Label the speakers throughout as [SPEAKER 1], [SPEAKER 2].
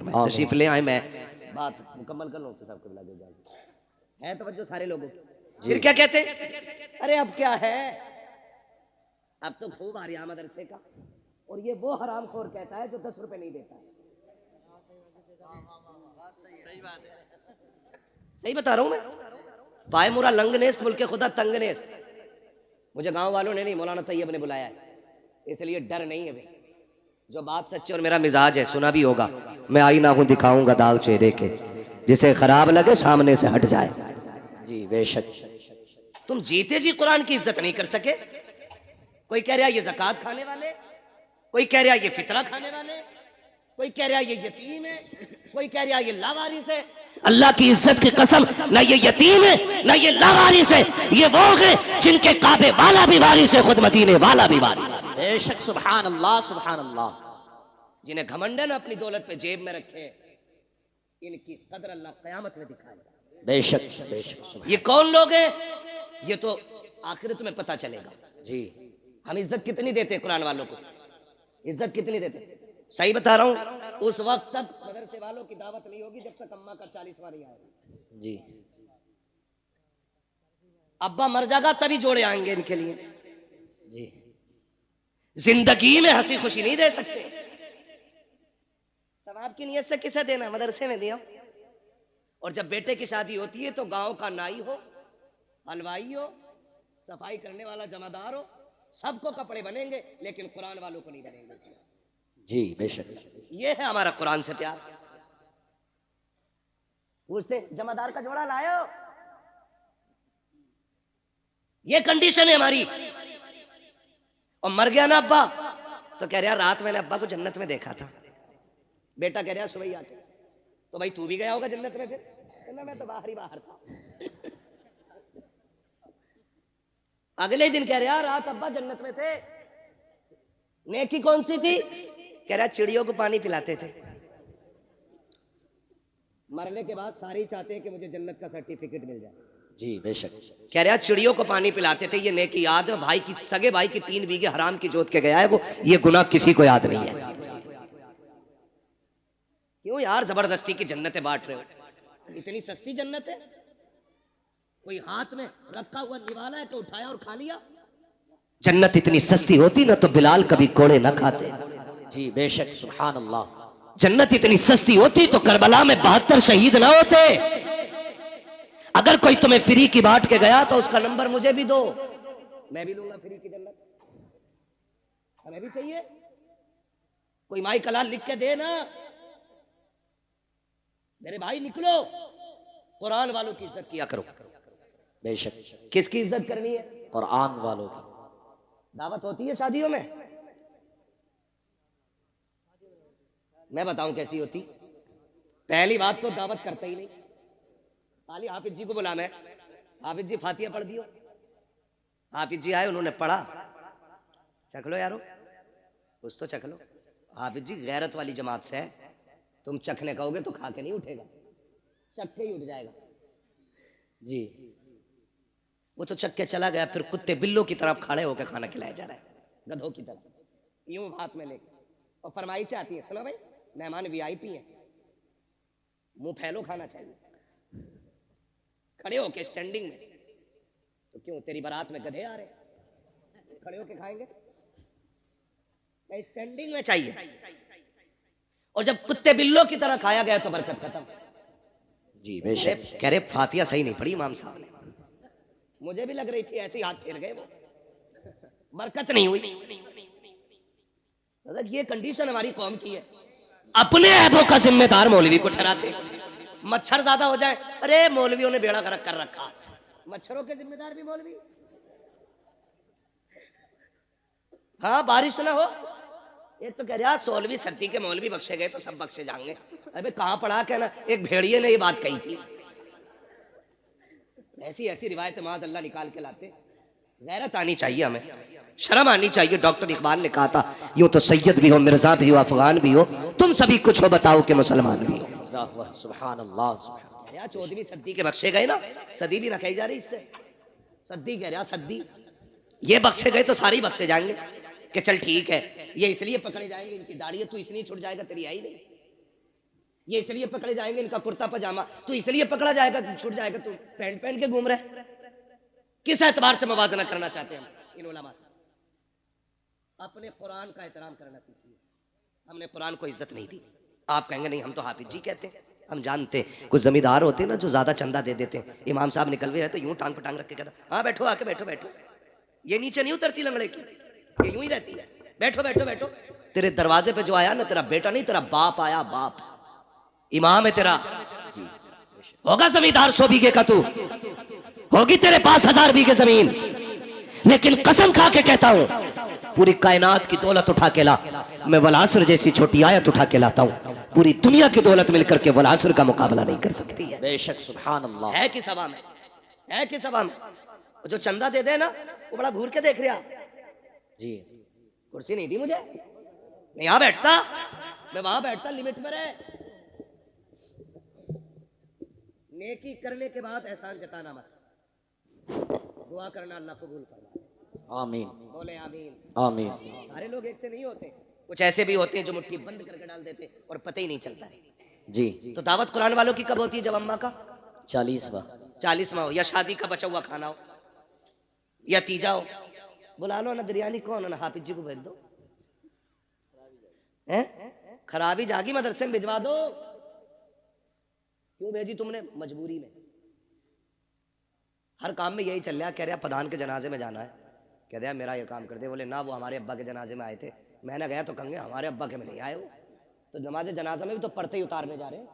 [SPEAKER 1] फरमाए। तशरीफ ले आए, मैं बात मुकम्मल कर लूँ तो सबको बुला दे जाए। है तवज्जो सारे लोगों की। फिर क्या कहते हैं, अरे अब क्या है, अब तो खूब आ रहा मदरसे का। और ये वो हराम खोर कहता है जो 10 रुपए नहीं देता है। सही बता रहा हूं मैं। पाए मुरा लंगनेस मुल्के खुदा तंगनेस। मुझे गांव वालों ने नहीं, मौलाना तैयब ने बुलाया है, इसलिए डर नहीं है भाई। जो बात सच्ची और मेरा मिजाज है, सुना भी होगा। मैं आईना हूं दिखाऊंगा दाग चेहरे के, जिसे खराब लगे सामने से हट जाए।
[SPEAKER 2] जी बेशक।
[SPEAKER 1] तुम जीते जी कुरान की इज्जत नहीं कर सके। कोई कह रहा ये ज़कात खाने वाले, कोई कह रहा ये फितरा खाने वाले, कोई कह रहा ये यतीम है, कोई कह रहा ये लावारिस है। अल्लाह की इज्जत की कसम, ना ये यतीम है ना ये लावारिस है। ये वो है जिनके काबे वाला भी वारिस है, खुद मदीने वाला भी वारिस है।
[SPEAKER 2] बेशक, सुभान अल्लाह सुभान अल्लाह।
[SPEAKER 1] जिन्हें घमंडन अपनी दौलत पे जेब में रखे, इनकी कदर अल्लाह कयामत में दिखाएगा।
[SPEAKER 2] बेशक बेशक।
[SPEAKER 1] ये कौन लोग हैं, ये तो आखिरत में पता चलेगा।
[SPEAKER 2] जी,
[SPEAKER 1] हम इज्जत कितनी देते हैं कुरान वालों को, इज्जत कितनी देते हैं। सही बता रहा हूं, उस वक्त तक मदरसे वालों की दावत नहीं होगी जब तक अम्मा का 40वां नहीं आएगा।
[SPEAKER 2] जी,
[SPEAKER 1] अब्बा मर जाएगा तभी जोड़े आएंगे इनके लिए।
[SPEAKER 2] जी,
[SPEAKER 1] जिंदगी में हंसी खुशी नहीं दे सकते। सवाब की नियत से किसे देना, मदरसे में दिया। और जब बेटे की शादी होती है तो गांव का नाई हो, हलवाई हो, सफाई करने वाला जमादार हो, सबको कपड़े बनेंगे, लेकिन कुरान वालों को नहीं बनेंगे।
[SPEAKER 2] जी बेशक।
[SPEAKER 1] ये है हमारा कुरान से प्यार। पूछते जमादार का जोड़ा लायो, ये कंडीशन है हमारी। और मर गया ना अब्बा तो कह रहा रात मैंने अब्बा को जन्नत में देखा था। बेटा कह रहा सुबह ही आके, तो भाई तू भी गया होगा जन्नत में। फिर कहना मैं तो बाहर ही बाहर था। अगले दिन कह रहा रात अब्बा जन्नत में थे। नेकी कौन सी थी, कह रहा चिड़ियों को पानी पिलाते थे। मरने के बाद सारे चाहते हैं कि मुझे जन्नत का सर्टिफिकेट मिल जाए।
[SPEAKER 2] जी बेशक।
[SPEAKER 1] कह रहा चिड़ियों को पानी पिलाते थे, ये नेकी याद है। भाई की सगे भाई की 3 बीघे हराम की जोत के गया है वो, ये गुनाह किसी को याद नहीं है। क्यों यार जबरदस्ती की जन्नतें बांट रहे हो, इतनी सस्ती जन्नत है। कोई हाथ में रखा हुआ निवाला है तो उठाया और खा लिया। जन्नत इतनी सस्ती होती ना तो बिलाल कभी कोड़े ना खाते।
[SPEAKER 2] जी बेशक, सुभान अल्लाह।
[SPEAKER 1] जन्नत इतनी सस्ती होती तो करबला में 72 शहीद ना होते। अगर कोई तुम्हें फ्री की बांट के गया तो उसका नंबर मुझे भी दो, मैं भी लूंगा फ्री की जन्नत। हमें भी चाहिए। कोई माई कलाल लिख के दे ना, मेरे भाई निकलो कुरान वालों की इज्जत किया करो।
[SPEAKER 2] बेशक।
[SPEAKER 1] किसकी इज्जत करनी है,
[SPEAKER 2] कुरान वालों की।
[SPEAKER 1] दावत होती है शादियों में, मैं बताऊं कैसी होती। पहली बात तो दावत करते ही नहीं, खाली हाफिज जी को बुला, मैं हाफिज जी फातिहा पढ़ दियो। हाफिज जी आए, उन्होंने पढ़ा, चख लो यारो, कुछ तो चख लो। हाफिज जी गैरत वाली जमात से है, तुम चखने कहोगे तो खा के नहीं उठेगा, चख के ही उठ जाएगा।
[SPEAKER 2] जी,
[SPEAKER 1] वो तो चख के चला गया, फिर कुत्ते बिल्लों की तरफ खड़े होकर खाना खिलाया जा रहा है, गधों की तरफ, यूं हाथ में लेके। और फरमाइशें आती है, सुनो भाई मेहमान वीआईपी हैं, मुंह फैलो खाना चाहिए, खड़े होके स्टैंडिंग में। तो क्यों तेरी बारात में गधे आ रहे, खड़े होके खाएंगे, स्टैंडिंग में चाहिए। और जब कुत्ते बिल्लों की तरह खाया गया तो बरकत खत्म।
[SPEAKER 2] जी बेशक।
[SPEAKER 1] कह रहे फातिहा सही नहीं पढ़ी इमाम साहब ने। मुझे भी लग रही थी, ऐसे ही हाथ फेर गए वो, बरकत नहीं हुई। ये कंडीशन हमारी कौम की है। अपने ऐबों का जिम्मेदार मौलवी को ठहराते। मच्छर ज्यादा हो जाए, अरे मौलवियों ने बेड़ा गर्क कर रखा, मच्छरों के जिम्मेदार भी मौलवी। हाँ बारिश ना हो, ये तो कह रहा 16वीं सदी के मौलवी बख्शे गए तो सब बख्शे जाएंगे। अरे कहाँ पढ़ा क्या ना, एक भेड़िए ने ये बात कही थी। ऐसी ऐसी रिवायत माज़ अल्लाह निकाल के लाते। गैरत आनी चाहिए, हमें शर्म आनी चाहिए। डॉक्टर इकबाल ने कहा था, यूं तो सैयद भी हो, मिर्जा भी हो, अफगान भी हो, तुम सभी कुछ हो बताओ कि मुसलमान भी हो।
[SPEAKER 2] सुभान अल्लाह।
[SPEAKER 1] 14वीं सदी के बख्शे गए ना, सदी भी रखाई जा रही इससे। सदी कह रहा, सदी ये बख्शे गए तो सारी बख्शे जाएंगे कि चल ठीक है, ये इसलिए पकड़े जाएंगे, इनकी दाढ़ी है, तू इसलिए छुट जाएगा, तेरी आई नहीं। ये इसलिए पकड़े जाएंगे, इनका कुर्ता पजामा तो इसलिए पकड़ा जाएगा, छूट जाएगा, तो पैंट पहन के घूम रहे। किस एतबार से मुवाजना करना चाहते हैं हम इन उलमा से? अपने कुरान का एहतराम करना सीखिए। हमने कुरान को इज्जत नहीं दी। आप कहेंगे नहीं हम तो हाफिज जी कहते हैं, हम जानते हैं। कुछ जमींदार होते हैं ना जो ज्यादा चंदा दे देते हैं, इमाम साहब निकल गए तो यूं टांग पटांग रख के कहता हाँ बैठो, आके बैठो बैठो, ये नीचे नहीं उतरती लंगड़े की, ये यूं ही रहती है, बैठो बैठो बैठो। तेरे दरवाजे पे जो आया ना तेरा बेटा नहीं, तेरा बाप आया, बाप इमाम है तेरा। होगा जमींदार 100 बीघे का, तू होगी तेरे पास 1000 बीघे जमीन, लेकिन कसम खा के कहता हूं पूरी कायनात की दौलत उठा के ला, मैं वलासर जैसी छोटी आयत उठा के लाता हूं, पूरी दुनिया की दौलत मिलकर के वलासर का मुकाबला नहीं कर सकती है।
[SPEAKER 2] बेशक सुभान अल्लाह।
[SPEAKER 1] है किस हवा में, है किस हवा में? जो चंदा दे दे ना वो बड़ा घूर के देख रहा।
[SPEAKER 2] जी
[SPEAKER 1] कुर्सी नहीं दी मुझे, मैं यहां बैठता, मैं वहां बैठता, लिमिट में रहे। नेकी करने के बाद एहसान जताना मत, दुआ करना अल्लाह कबूल फरमाए।
[SPEAKER 2] आमीन,
[SPEAKER 1] बोले आमीन,
[SPEAKER 2] आमीन।
[SPEAKER 1] सारे लोग एक से नहीं होते, कुछ ऐसे भी होते हैं जो मुट्ठी बंद करके डाल देते और पता ही नहीं चलता है।
[SPEAKER 2] जी
[SPEAKER 1] तो दावत कुरान वालों की कब होती है? जब अम्मा का
[SPEAKER 2] 40वां
[SPEAKER 1] हो, या शादी का बचा हुआ खाना हो, या तीजा हो। बुला लो ना, बिरयानी कौन है ना, हाफिज जी को भेज दो। हैं खराबी जागी, मदरसे में भिजवा दो। क्यों भेजी तुमने? मजबूरी में। हर काम में यही चल रहा। कह रहा प्रधान के जनाजे में जाना है, कह रहा मेरा ये काम कर दे। बोले ना वो हमारे अब्बा के जनाजे में आए थे। मैंने गया तो कहेंगे हमारे अब्बा के में नहीं आए वो, तो नमाज जनाजा में भी तो पढ़ते ही उतारने जा रहे हैं।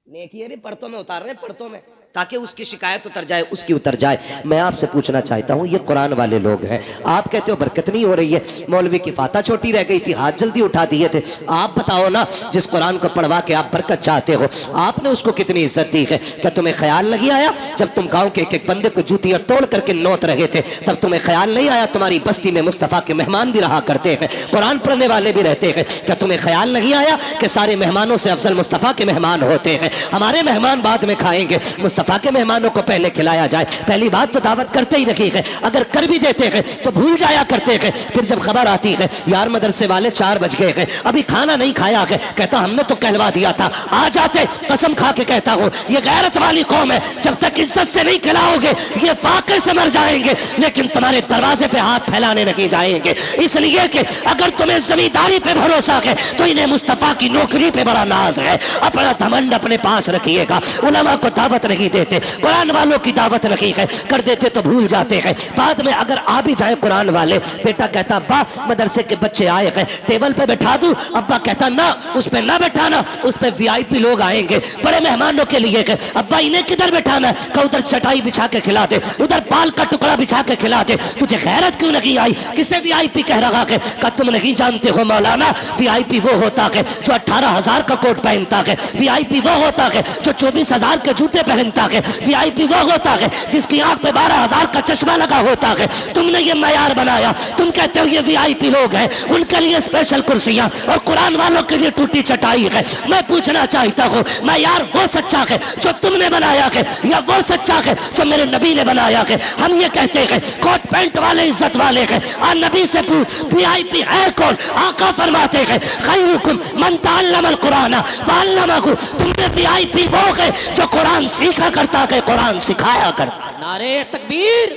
[SPEAKER 1] नेकी है भी पढ़तों में उतार रहे हैं, पढ़तों में, ताकि उसकी शिकायत उतर जाए, उसकी उतर जाए। मैं आपसे पूछना चाहता हूँ, ये कुरान वाले लोग हैं, आप कहते हो बरकत नहीं हो रही है, मौलवी की फाता छोटी रह गई थी, हाथ जल्दी उठा दिए थे। आप बताओ ना, जिस कुरान को पढ़वा के आप बरकत चाहते हो, आपने उसको कितनी इज्जत दी है? क्या तुम्हें ख्याल नहीं आया जब तुम गाँव के एक एक बंदे को जूतियां तोड़ करके नोत रहे थे, तब तुम्हें ख्याल नहीं आया तुम्हारी बस्ती में मुस्तफ़ा के मेहमान भी रहा करते हैं, कुरान पढ़ने वाले भी रहते हैं? क्या तुम्हें ख्याल नहीं आया कि सारे मेहमानों से अफजल मुस्तफ़ा के मेहमान होते हैं? हमारे मेहमान बाद में खाएंगे, मुस्तफ़ा के मेहमानों को पहले खिलाया जाए। पहली बात तो दावत करते ही नहीं है, अगर कर भी देते हैं तो भूल जाया करते हैं। फिर जब खबर आती है यार मदरसे वाले 4 बज गए हैं, अभी खाना नहीं खाया है, कहता हमने तो कहलवा दिया था, आ जाते। कसम खा के कहता हूँ ये गैरत वाली कौम है, जब तक इज्जत से नहीं खिलाओगे ये फाके से मर जाएंगे, लेकिन तुम्हारे दरवाजे पे हाथ फैलाने नहीं जाएंगे। इसलिए कि अगर तुम्हें जमींदारी पे भरोसा है तो इन्हें मुस्तफ़ा की नौकरी पे बड़ा नाज है। अपना घमंड अपने पास रखिएगा। उलमा को दावत नहीं देते, कुरान वालों की दावत नहीं है, कर देते तो भूल जाते हैं। बाद में अगर आ भी जाए कुरान वाले, बेटा कहता अब्बा मदरसे के बच्चे आए हैं, टेबल पे बैठा दूं? अब्बा कहता ना, उस पे ना बैठाना, उस पे वीआईपी लोग आएंगे, बड़े मेहमानों के लिए है। अब्बा इन्हें किधर बैठाना? का उधर चटाई बिछा के खिला दे, उधर पाल का टुकड़ा बिछा के खिला दे। तुझे गैरत क्यों नहीं आई? किसे वीआईपी कह रहा है? का तुम नहीं जानते हो मौलाना, वीआईपी वो होता है जो 18,000 का कोट पहनता है, वीआईपी वो होता है जो 24,000 के जूते पहनता है, वीआईपी वो होता है जिसकी आंख पे 12,000 का चश्मा लगा होता है। तुमने ये मयार बनाया, तुम कहते हो ये वीआईपी लोग हैं, उनके लिए स्पेशल कुर्सियां और कुरान वालों के लिए टूटी चटाई है। मैं पूछना चाहता हूँ मयार वो सच्चा है जो तुमने बनाया है, या वो सच्चा है जो मेरे नबी ने बनाया है? हम ये कहते हैं कोट पैंट वाले इज्जत वाले हैं, और नबी से पूछ वीआईपी है कौन? आका फरमाते हैं खैरुकुम मन तअल्लमल कुरान व अल्लमहु। तुमने वीआईपी वो है जो कुरान सीखा करता है, कुरान सिखाया करता।
[SPEAKER 2] नारे तकबीर।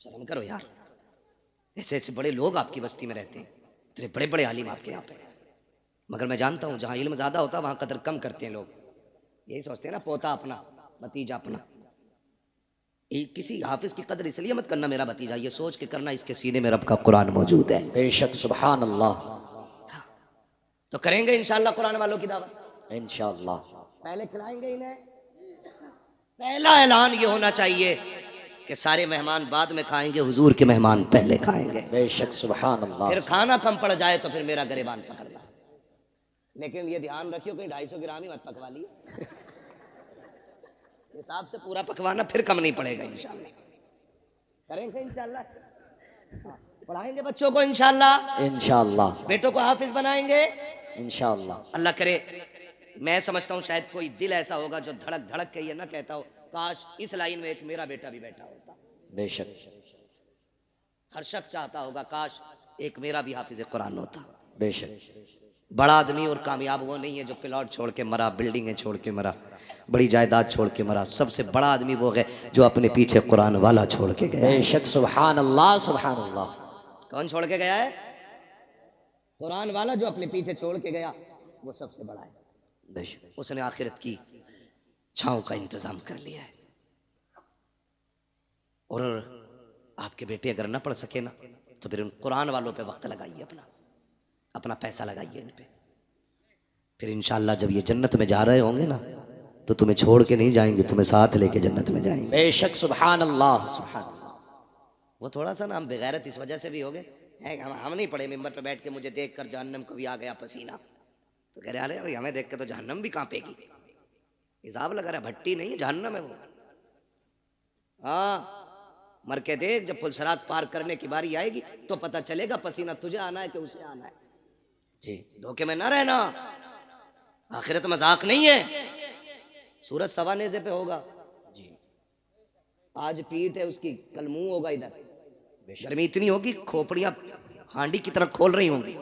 [SPEAKER 1] शर्म करो यार, ऐसे ऐसे बड़े लोग आपकी बस्ती में रहते हैं, इतने बड़े बड़े आलिम आपके यहाँ पे। मगर मैं जानता हूँ जहाँ इल्म ज्यादा होता है वहाँ कदर कम करते हैं लोग। यही सोचते हैं ना पोता अपना भतीजा अपना। किसी हाफिज की कदर इसलिए मत करना मेरा भतीजा, ये सोच के करना इसके सीने में रब का कुरान मौजूद है।
[SPEAKER 2] बेशक सुभान अल्लाह।
[SPEAKER 1] तो करेंगे इंशाल्लाह कुरान वालों की दावत
[SPEAKER 2] इंशाअल्लाह।
[SPEAKER 1] पहले खिलाएंगे इन्हें। पहला ऐलान ये होना चाहिए कि सारे मेहमान बाद में खाएंगे, हुजूर के मेहमान पहले खाएंगे।
[SPEAKER 2] बेशक सुभान अल्लाह।
[SPEAKER 1] फिर खाना कम पड़ जाए तो फिर मेरा गिरबान पकड़ना, लेकिन ये ध्यान रखियो कहीं 250 ग्राम ही मत पकवा लिए। हिसाब से पूरा पकवाना, फिर कम नहीं पड़ेगा इंशाल्लाह। करेंगे इंशाल्लाह, पढ़ाएंगे बच्चों को इंशाल्लाह,
[SPEAKER 2] इंशाअल्लाह।
[SPEAKER 1] बेटों को हाफिज बनाएंगे
[SPEAKER 2] इंशाअल्लाह।
[SPEAKER 1] अल्लाह करे। मैं समझता हूँ शायद कोई दिल ऐसा होगा जो धड़क धड़क के ये ना कहता हो काश इस लाइन में एक मेरा बेटा भी बैठा होता।
[SPEAKER 2] बेशक
[SPEAKER 1] हर शख्स चाहता होगा काश एक मेरा भी हाफिज कुरान होता।
[SPEAKER 2] बेशक।
[SPEAKER 1] बड़ा आदमी और कामयाब वो नहीं है जो प्लॉट छोड़ के मरा, बिल्डिंगें छोड़ के मरा, बड़ी जायदाद छोड़ के मरा। सबसे बड़ा आदमी वो है जो अपने पीछे कुरान वाला छोड़ के गया।
[SPEAKER 2] बेशक सुभान अल्लाह सुभान अल्लाह।
[SPEAKER 1] कौन छोड़ के गया है? कुरान वाला जो अपने पीछे छोड़ के गया, वो सबसे बड़ा है।
[SPEAKER 2] बेशक
[SPEAKER 1] उसने आखिरत की छांव का इंतजाम कर लिया है। और आपके बेटे अगर ना पढ़ सके ना, तो फिर उन कुरान वालों पे वक्त लगाइए, अपना पैसा लगाइए इन पे। फिर इंशाअल्लाह जब ये जन्नत में जा रहे होंगे ना, तो तुम्हें छोड़ के नहीं जाएंगे, तुम्हें साथ लेके जन्नत में जाएंगे।
[SPEAKER 2] बेशक सुभान अल्लाह सुभान अल्लाह।
[SPEAKER 1] वो थोड़ा सा ना हम बेगैरत इस वजह से भी हो गए, हम नहीं पढ़े मिंबर पे बैठ के मुझे देख कर जहन्नम को भी आ गया पसीना, तो कह रहे अरे भाई हमें देख के तो जहन्नम भी कांपेगी। हिसाब लगा रहा, भट्टी नहीं है, जहन्नम है वो। हाँ, मर के देख, जब पुलसरात पार करने की बारी आएगी तो पता चलेगा पसीना तुझे आना है कि उसे आना है।
[SPEAKER 2] जी,
[SPEAKER 1] धोखे में ना रहना, आखिरत मजाक नहीं है। सूरज सवा नेज़े पे होगा
[SPEAKER 2] जी,
[SPEAKER 1] आज पीठ है उसकी, कल मुंह होगा इधर। गर्मी इतनी होगी खोपड़ियां हांडी की तरह खोल रही होंगी।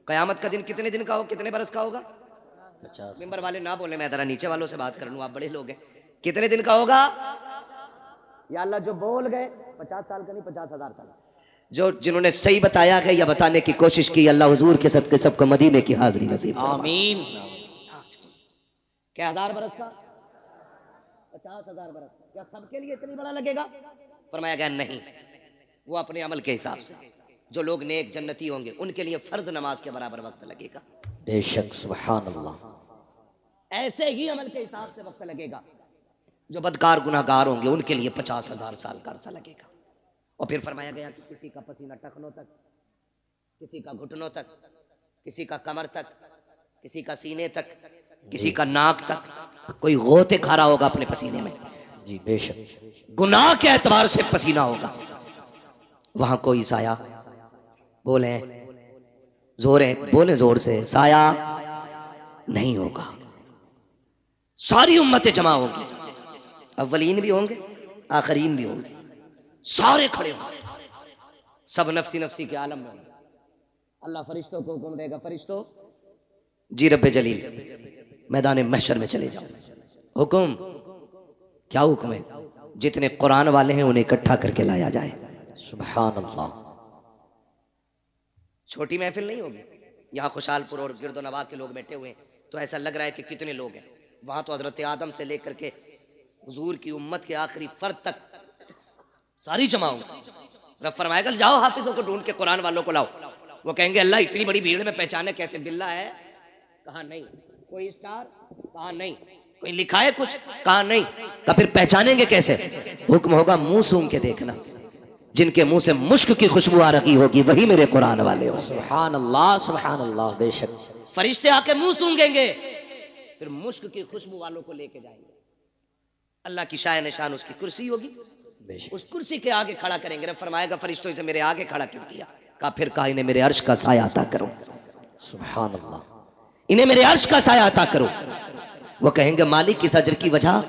[SPEAKER 1] कयामत का दिन कितने दिन का हो, कितने बरस का होगा?
[SPEAKER 2] 50।
[SPEAKER 1] मेंबर वाले ना बोले, मैं जरा नीचे वालों से बात कर लूं, आप बड़े लोग हैं। कितने दिन का होगा? या अल्लाह जो बोल गए 50 साल का नहीं, 50,000 साल। जो जिन्होंने सही बताया है या बताने की कोशिश की, अल्लाह हुजूर के सदके सबको मदीने की हाजिरी नसीब फरमाए।
[SPEAKER 2] आमीन।
[SPEAKER 1] क्या 1000 बरस का? 50,000 बरस का। क्या सबके लिए इतनी बड़ा लगेगा? फरमाया गया नहीं, वो अपने अमल के हिसाब से। जो लोग नेक जन्नती होंगे उनके लिए फर्ज नमाज के बराबर वक्त लगेगा।
[SPEAKER 2] बेशक सुभान अल्लाह।
[SPEAKER 1] ऐसे ही अमल के हिसाब से वक्त लगेगा। जो बदकार गुनाहगार होंगे उनके लिए 50,000 साल का अरसा लगेगा। और फिर फरमाया गया कि किसी का पसीना टखनों तक, किसी का घुटनों तक, किसी का कमर तक, किसी का सीने तक, किसी का नाक तक। कोई गोते खा रहा होगा अपने पसीने में।
[SPEAKER 2] जी बेशक।
[SPEAKER 1] गुनाह के एतबार से पसीना होगा। वहां कोई साया, बोले जोर है, बोले जोर से, साया नहीं होगा। सारी उम्मतें जमा होंगी, अव्वलीन भी होंगे, आखरीन भी होंगे, सारे खड़े होंगे। सब नफसी नफसी के आलम में होंगे। अल्लाह फरिश्तों को हुक्म देगा, फरिश्तों जी रब्बे जलील मैदान महशर में चले जाओ। हुक्म, क्या हुक्म है? जितने कुरान वाले हैं उन्हें इकट्ठा करके लाया जाए।
[SPEAKER 2] सुभान अल्लाह।
[SPEAKER 1] छोटी महफिल नहीं होगी। यहाँ खुशालपुर और गिरदो नवाह के लोग बैठे हुए हैं तो ऐसा लग रहा है कि कितने लोग हैं। वहां तो हजरत आदम से लेकर के हुजूर की उम्मत के आखिरी फर्द तक सारी जमा होंगी। रब फरमाएगा जाओ हाफिजों को ढूंढ के कुरान वालों को लाओ। वो कहेंगे अल्लाह इतनी बड़ी भीड़ में पहचाने कैसे? बिल्ला है? कहा नहीं। कोई स्टार? कहा नहीं। कोई लिखा है कुछ? कहा नहीं। तो फिर पहचानेंगे कैसे? हुक्म होगा मुंह सूंघ के देखना। जिनके मुंह से मुश्क की खुशबू आ रही होगी वही मेरे कुरान वाले हो।
[SPEAKER 2] सुभान अल्लाह सुभान अल्लाह। बेशक।
[SPEAKER 1] फरिश्ते आके मुंह सूंघेंगे, फिर मुश्क की खुशबू वालों को लेके जाएंगे। अल्लाह की शाय निशान उसकी कुर्सी होगी, उस कुर्सी के आगे खड़ा करेंगे। रब फरमाएगा फरिश्तों इसे मेरे आगे खड़ा क्यों किया? कहा फिर कहा इन्हें मेरे अर्श का साया अता करो।
[SPEAKER 2] सुभान अल्लाह।
[SPEAKER 1] इन्हें मेरे अर्श का साया अता करो। वो कहेंगे मालिक इस अजर की वजह?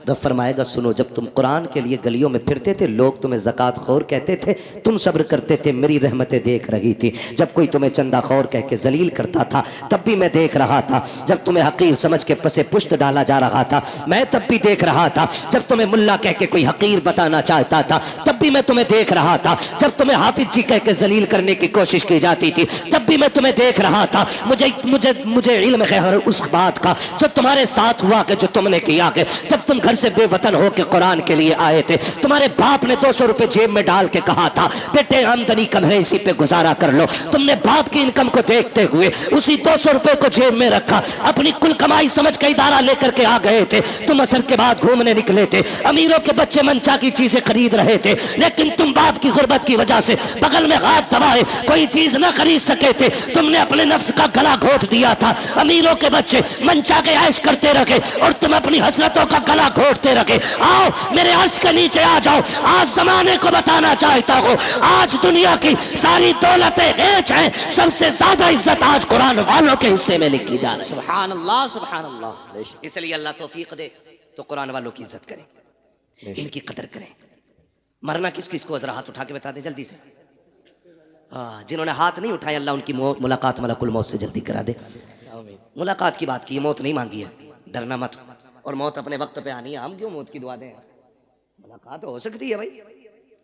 [SPEAKER 1] रब फरमाएगा सुनो, जब तुम कुरान के लिए गलियों में फिरते थे लोग तुम्हें ज़कात खौर कहते थे, तुम सब्र करते थे, मेरी रहमतें देख रही थी। जब कोई तुम्हें चंदा खौर कह के जलील करता था तब भी मैं देख रहा था। जब तुम्हें हकीर समझ के पसे पुश्त डाला जा रहा था मैं तब भी देख रहा था। जब तुम्हें मुल्ला कह के कोई हकीर बताना चाहता था तब भी मैं तुम्हें देख रहा था। जब तुम्हें हाफिज जी कह के जलील करने की कोशिश की जाती थी तब भी मैं तुम्हें देख रहा था। मुझे मुझे मुझे इल्म है उस बात का जो तुम्हारे साथ हुआ कि जो तुमने किया कि जब तुम घर से बेवतन हो के कुरान के लिए आए थे, तुम्हारे बाप ने 200 रुपए जेब में डाल के कहा था बेटे आमदनी कम है इसी पे गुजारा कर लो। तुमने बाप की इनकम को देखते हुए उसी 200 रुपए को जेब में रखा, अपनी कुल कमाई समझ के इदारा लेकर के आ गए थे। तुम असर के बाद घूमने निकले थे, अमीरों के बच्चे मनचा की चीजें खरीद रहे थे, लेकिन तुम बाप की गुर्बत की वजह से बगल में हाथ दबाए कोई चीज न खरीद सके थे। तुमने अपने नफ्स का गला घोट दिया था। अमीरों के बच्चे मनचा के ऐश करते रखे और तुम अपनी हसरतों का गला घोटते रखे। आओ मेरे अर्श के नीचे आ जाओ। आज जमाने को बताना चाहता हूँ आज दुनिया की सारी दौलतें हेच हैं, सबसे ज्यादा इज्जत आज कुरान वालों के हिस्से में लिखी जा रही है।
[SPEAKER 2] सुभान अल्लाह सुभान अल्लाह।
[SPEAKER 1] इसलिए अल्लाह तौफीक दे तो कुरान वालों की इज्जत करें, इनकी कदर करें। मरना किस किस को? जरा हाथ उठा के बता दे जल्दी से। जिन्होंने हाथ नहीं उठाए अल्लाह उनकी मुलाकात मलकुल मौत से जल्दी करा दे।
[SPEAKER 2] आमीन।
[SPEAKER 1] मुलाकात की बात की, मौत नहीं मांगी है, डरना मत। और मौत अपने वक्त पे आनी है, हम क्यों मौत की दुआ दें? मुलाकात हो सकती है भाई,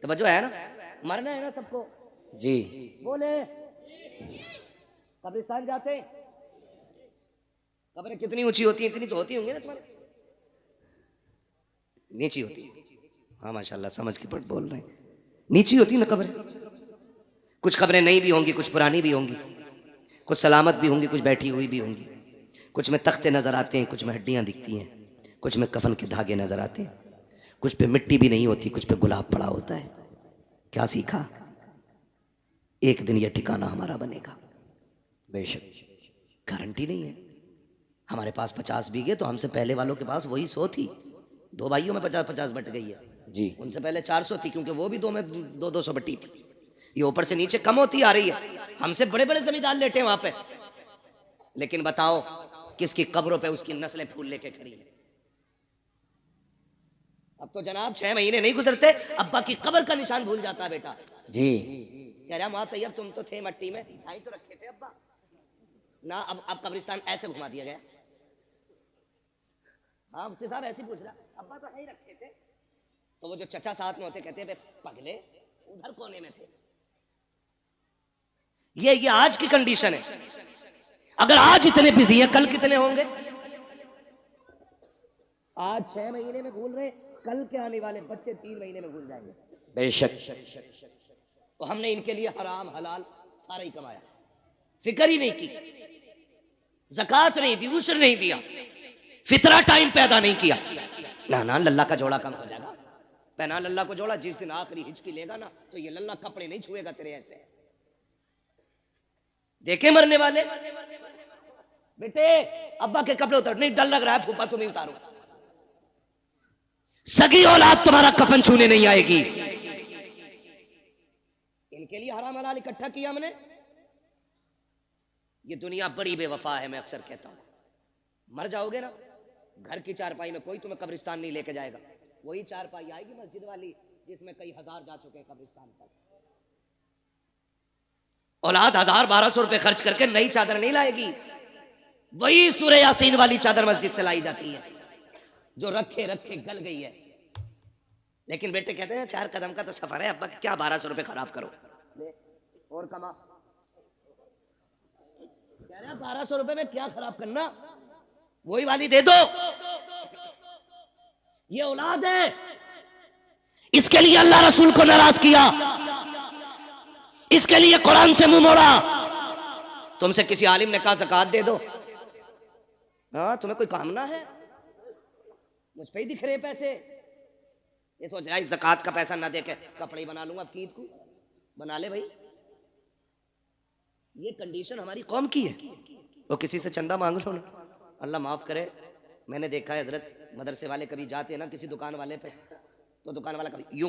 [SPEAKER 1] तवज्जो है ना, मरना है ना सबको।
[SPEAKER 2] जी।
[SPEAKER 1] बोले कब्रिस्तान जाते हैं, कब्रें कितनी ऊंची होती हैं? इतनी तो होती होंगी ना तुम्हारे, नीची होती है। हाँ माशाल्लाह समझ के पट बोल रहे हैं, नीची होती है ना कब्रें। कुछ कब्रें नई भी होंगी, कुछ पुरानी भी होंगी, कुछ सलामत भी होंगी, कुछ बैठी हुई भी होंगी, कुछ में तख्ते नजर आते हैं, कुछ में हड्डियां दिखती हैं, कुछ में कफन के धागे नजर आते हैं, कुछ पे मिट्टी भी नहीं होती, कुछ पे गुलाब पड़ा होता है। क्या सीखा? एक दिन यह ठिकाना हमारा बनेगा,
[SPEAKER 2] बेशक।
[SPEAKER 1] गारंटी नहीं है। हमारे पास 50 बीघे, तो हमसे पहले वालों के पास वही 100 थी। 2 भाइयों में 50-50 बट गई है।
[SPEAKER 2] जी।
[SPEAKER 1] उनसे पहले 400 थी, क्योंकि वो भी 2 में 200 बटी थी। ये ऊपर से नीचे कम होती आ रही है। हमसे बड़े बड़े जमींदार लेटे वहां पे, लेकिन बताओ किसकी कब्रों पे उसकी नस्लें फूल लेके खड़ी है। अब तो जनाब 6 महीने नहीं गुजरते, अब्बा की कब्र का निशान भूल जाता है बेटा।
[SPEAKER 2] जी।
[SPEAKER 1] कह रहा माँ तैयब तुम तो थे मट्टी में, आई तो रखे थे अब्बा ना। अब कब्रिस्तान ऐसे घुमा दिया गया। हाँ मुफ्ती साहब ऐसे पूछ रहा, अब्बा तो है ही रखे थे। तो वो जो चचा साथ में होते कहते हैं पगले उधर कोने में थे। ये आज की कंडीशन है। अगर आज इतने बिजी हैं, कल कितने होंगे? आज 6 महीने में भूल रहे, कल के आने वाले बच्चे 3 महीने में भूल जाएंगे।
[SPEAKER 2] बेशक।
[SPEAKER 1] तो हमने इनके लिए हराम हलाल सारा ही कमाया, फिक्र ही नहीं की, ज़कात नहीं दी, उशर नहीं दिया, फितरा टाइम पैदा नहीं किया। ना लल्ला का जोड़ा कम हो जाएगा। पहना लल्ला को जोड़ा, जिस दिन आखिरी हिचकी लेगा ना, तो ये लल्ला कपड़े नहीं छुएगा तेरे ऐसे। देखे मरने वाले बेटे, अब्बा के कपड़े उतार, नहीं डर लग रहा है फूफा तुम्हें उतारो। सगी औलाद तुम्हारा कफन छूने नहीं आएगी। इनके लिए हराम हलाल इकट्ठा किया हमने। ये दुनिया बड़ी बेवफा है, मैं अक्सर कहता हूं। मर जाओगे ना, घर की चारपाई में कोई तुम्हें कब्रिस्तान नहीं लेके जाएगा। वही चारपाई आएगी मस्जिद वाली, जिसमें कई हजार जा चुके हैं कब्रिस्तान पर। औलाद 1000-1200 रुपए खर्च करके नई चादर नहीं लाएगी। वही सूरह यासीन वाली चादर मस्जिद से लाई जाती है, जो रखे रखे गल गई है। लेकिन बेटे कहते हैं 4 कदम का तो सफर है, अब्बा क्या 1200 रुपए खराब करो, ले और कमा। कह रहे 1200 रुपए में क्या खराब करना, वही वाली दे दो। ये औलाद है, इसके लिए अल्लाह रसूल को नाराज किया, इसके लिए कुरान से मुंह मोड़ा। तुमसे किसी आलिम ने कहा ज़कात दे दो, हाँ तुम्हें कोई कामना है, मुझ पे ही दिख रहे पैसे। ये सोच रहा है ज़कात का पैसा ना देके कपड़े ही बना लूंगा, अब ईद को बना ले भाई। ये कंडीशन हमारी कौम की है। वो किसी से चंदा मांग लो ना, अल्लाह माफ करे। मैंने देखा है हजरत, मदरसे वाले कभी जाते हैं ना किसी दुकान वाले पे, तो दुकान वाला कभी यूं